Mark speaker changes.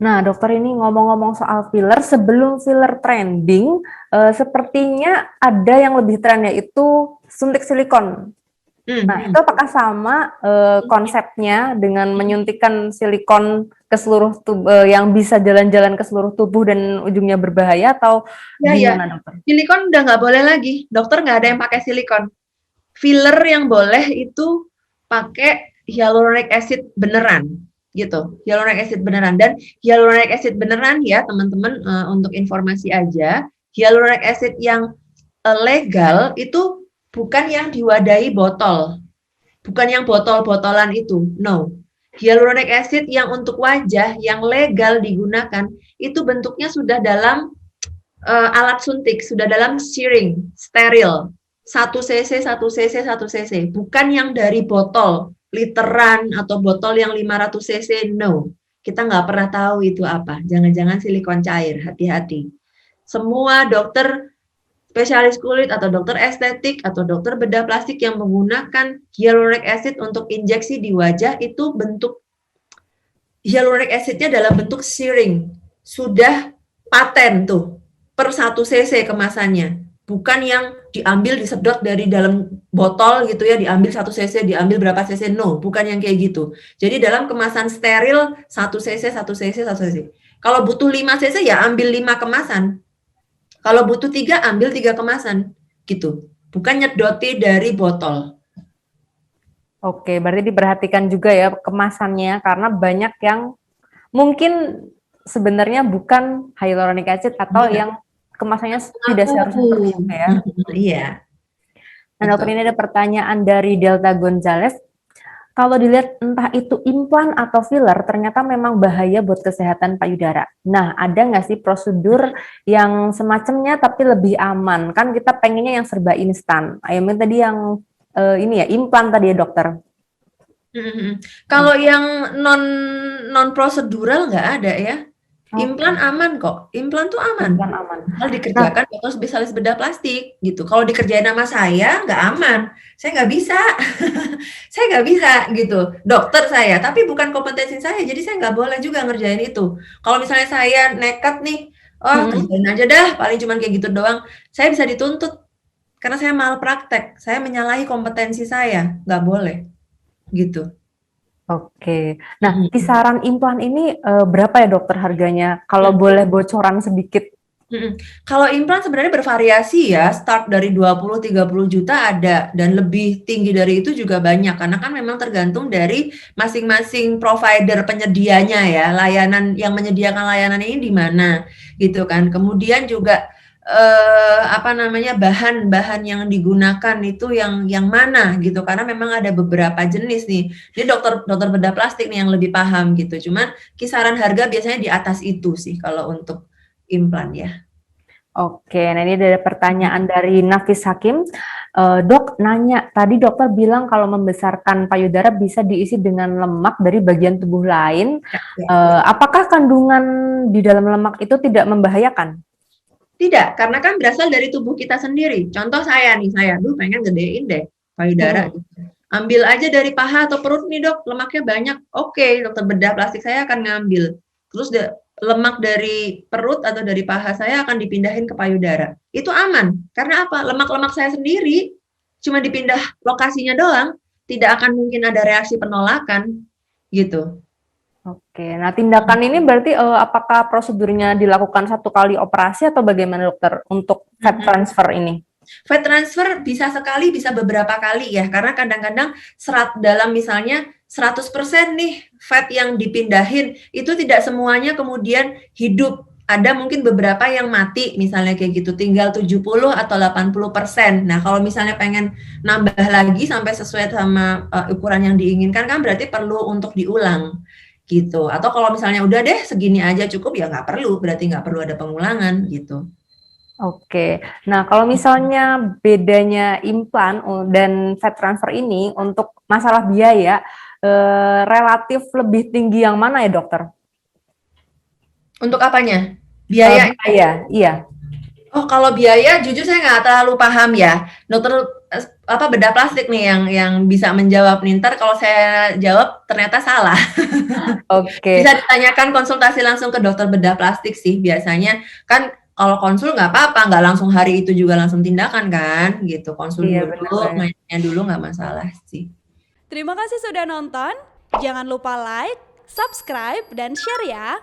Speaker 1: Nah, dokter ini ngomong-ngomong soal filler, sebelum filler trending, sepertinya ada yang lebih tren yaitu suntik silikon. Nah, itu apakah sama konsepnya dengan menyuntikkan silikon ke seluruh tubuh yang bisa jalan-jalan ke seluruh tubuh dan ujungnya berbahaya atau
Speaker 2: Ya,
Speaker 1: gimana, dokter?
Speaker 2: silikon udah nggak boleh lagi. Dokter nggak ada yang pakai silikon. Filler yang boleh itu pakai hyaluronic acid beneran gitu. Hyaluronic acid beneran dan hyaluronic acid beneran ya teman-teman untuk informasi aja. Hyaluronic acid yang legal itu bukan yang diwadahi botol. Bukan yang botol-botolan itu. No. Hyaluronic acid yang untuk wajah yang legal digunakan itu bentuknya sudah dalam alat suntik, sudah dalam syring, steril. 1 cc, 1 cc, 1 cc. Bukan yang dari botol, literan atau botol yang 500 cc, no. Kita nggak pernah tahu itu apa. Jangan-jangan silikon cair, hati-hati. Semua dokter spesialis kulit atau dokter estetik atau dokter bedah plastik yang menggunakan hyaluronic acid untuk injeksi di wajah itu bentuk hyaluronic acidnya dalam bentuk syring. Sudah paten tuh per 1 cc kemasannya. Bukan yang diambil disedot dari dalam botol gitu ya, diambil 1 cc, diambil berapa cc. No, bukan yang kayak gitu. Jadi dalam kemasan steril 1 cc, 1 cc, 1 cc. Kalau butuh 5 cc ya ambil 5 kemasan. Kalau butuh 3 ambil 3 kemasan. Gitu. Bukan nyedoti dari botol.
Speaker 1: Oke, berarti diperhatikan juga ya kemasannya karena banyak yang mungkin sebenarnya bukan hyaluronic acid atau
Speaker 2: Iya.
Speaker 1: yang kemasannya tidak seharusnya seperti itu ya.
Speaker 2: Iya,
Speaker 1: Nah, dokter
Speaker 2: betul.
Speaker 1: ini ada pertanyaan dari Delta Gonzales. Kalau dilihat entah itu implan atau filler, ternyata memang bahaya buat kesehatan payudara. Nah, ada nggak sih prosedur yang semacamnya tapi lebih aman? Kan kita pengennya yang serba instan. Ayamnya tadi yang ini ya, implan tadi ya dokter.
Speaker 2: Mhm. Kalau yang non prosedural nggak ada ya. Implan
Speaker 1: Oke,
Speaker 2: aman kok, implan tuh aman.
Speaker 1: implan aman.
Speaker 2: Asal
Speaker 1: Nah,
Speaker 2: dikerjakan dokter spesialis bedah plastik gitu. Kalau dikerjain sama saya nggak aman, saya nggak bisa, saya nggak bisa gitu. Dokter saya, tapi bukan kompetensi saya, jadi saya nggak boleh juga ngerjain itu. Kalau misalnya saya nekat nih, oh
Speaker 1: mm-mm.
Speaker 2: kerjain aja dah, paling cuman kayak gitu doang, saya bisa dituntut karena saya malpraktek, saya menyalahi kompetensi saya, nggak boleh gitu.
Speaker 1: Oke. Nah,
Speaker 2: Mhm.
Speaker 1: kisaran implan ini berapa ya dokter harganya? Kalau
Speaker 2: Mhm.
Speaker 1: boleh bocoran sedikit.
Speaker 2: Mhm. Kalau implan sebenarnya bervariasi ya, start dari 20-30 juta ada, dan lebih tinggi dari itu juga banyak, karena kan memang tergantung dari masing-masing provider penyedianya ya, layanan yang menyediakan layanan ini di mana, gitu kan. Kemudian juga, apa namanya, bahan-bahan yang digunakan itu yang mana gitu, karena memang ada beberapa jenis nih. Ini dokter dokter bedah plastik nih yang lebih paham gitu, cuman kisaran harga biasanya di atas itu sih kalau untuk implan ya.
Speaker 1: Oke, nah ini ada pertanyaan dari Nafis Hakim. Dok, nanya, tadi dokter bilang kalau membesarkan payudara bisa diisi dengan lemak dari bagian tubuh lain.
Speaker 2: Ya, ya.
Speaker 1: Apakah kandungan di dalam lemak itu tidak membahayakan?
Speaker 2: Tidak, karena kan berasal dari tubuh kita sendiri. Contoh saya nih, saya dulu pengen gedein deh payudara
Speaker 1: Mm-mm.
Speaker 2: gitu. Ambil aja dari paha atau perut nih dok, lemaknya banyak. Oke, dokter bedah plastik saya akan ngambil. Terus lemak dari perut atau dari paha saya akan dipindahin ke payudara. Itu aman. Karena apa? Lemak-lemak saya sendiri cuma dipindah lokasinya doang. Tidak akan mungkin ada reaksi penolakan gitu.
Speaker 1: Oke, nah tindakan ini berarti apakah prosedurnya dilakukan satu kali operasi atau bagaimana dokter untuk fat
Speaker 2: Mhm.
Speaker 1: transfer ini?
Speaker 2: Fat transfer bisa sekali, bisa beberapa kali ya, karena kadang-kadang serat dalam misalnya 100% nih fat yang dipindahin, itu tidak semuanya kemudian hidup. Ada mungkin beberapa yang mati, misalnya kayak gitu, tinggal 70 atau 80%. Nah, kalau misalnya pengen nambah lagi sampai sesuai sama ukuran yang diinginkan, kan berarti perlu untuk diulang gitu. Atau kalau misalnya udah deh segini aja cukup, ya nggak perlu, berarti nggak perlu ada pengulangan gitu.
Speaker 1: Oke, nah kalau misalnya bedanya implan dan fat transfer ini untuk masalah biaya relatif lebih tinggi yang mana ya dokter?
Speaker 2: Untuk apanya? Biaya.
Speaker 1: Biaya, iya.
Speaker 2: Oh, kalau biaya jujur saya nggak terlalu paham ya. Dokter bedah plastik nih yang bisa menjawab nih. Ntar kalau saya jawab ternyata salah.
Speaker 1: Oke.
Speaker 2: Bisa ditanyakan konsultasi langsung ke dokter bedah plastik sih biasanya. Kan kalau konsul nggak apa-apa, nggak langsung hari itu juga langsung tindakan kan, gitu. Konsul
Speaker 1: Iya,
Speaker 2: dulu,
Speaker 1: benar.
Speaker 2: mainnya dulu nggak masalah sih.
Speaker 3: Terima kasih sudah nonton. Jangan lupa like, subscribe, dan share ya.